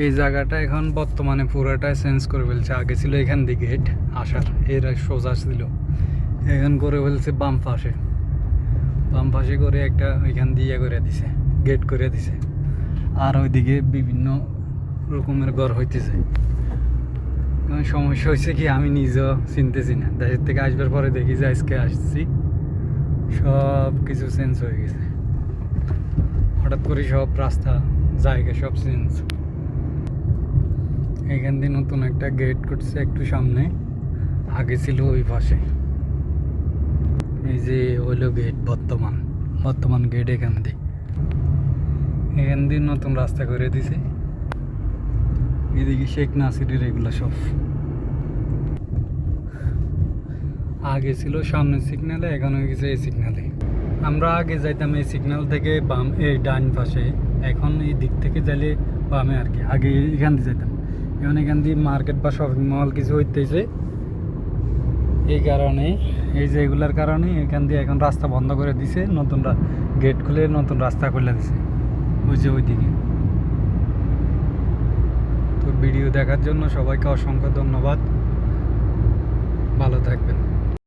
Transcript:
এই জায়গাটা এখন বর্তমানে পুরোটাই চেঞ্জ করে ফেলছে। আগে ছিল এখান দিয়ে গেট আসার, এরা সোজা ছিল, এখন করে ফেলছে বাম পাশে করে একটা ওইখান দিয়ে করে দিছে, গেট করে দিছে। আর ওইদিকে বিভিন্ন রকমের ঘর হইতেছে। সমস্যা হয়েছে কি, আমি নিজেও চিনতেছি না। দেশের থেকে আসবার পরে দেখি যে আজকে আসছি সব কিছু চেঞ্জ হয়ে গেছে। হঠাৎ করে সব রাস্তা জায়গা সব চেঞ্জ। এখান দিয়ে নতুন একটা গেট করছে একটু সামনে, আগে ছিল ওই পাশে। এই যে হইলো গেট, বর্তমান গেট এখান দিয়ে নতুন রাস্তা করে দিছে। এদিকে শেখ নাসিরের এগুলো সব আগে ছিল সামনের সিগন্যালে, এখন হয়ে গেছে এই সিগন্যালে। আমরা আগে যাইতাম এই সিগন্যাল থেকে বাম, এই ডান পাশে, এখন এই দিক থেকে যাইলে বামে আর কি। আগে এখান দিয়ে যাইতাম, এখন এখান দিয়ে মার্কেট বা শপিং মল কিছু হইতেছে। এই কারণে, এই যে এগুলার কারণে এখান দিয়ে এখন রাস্তা বন্ধ করে দিছে, নতুন গেট খুলে নতুন রাস্তা খুলে দিছে ওই যে ওইদিকে। তো ভিডিও দেখার জন্য সবাইকে অসংখ্য ধন্যবাদ, ভালো থাকবেন।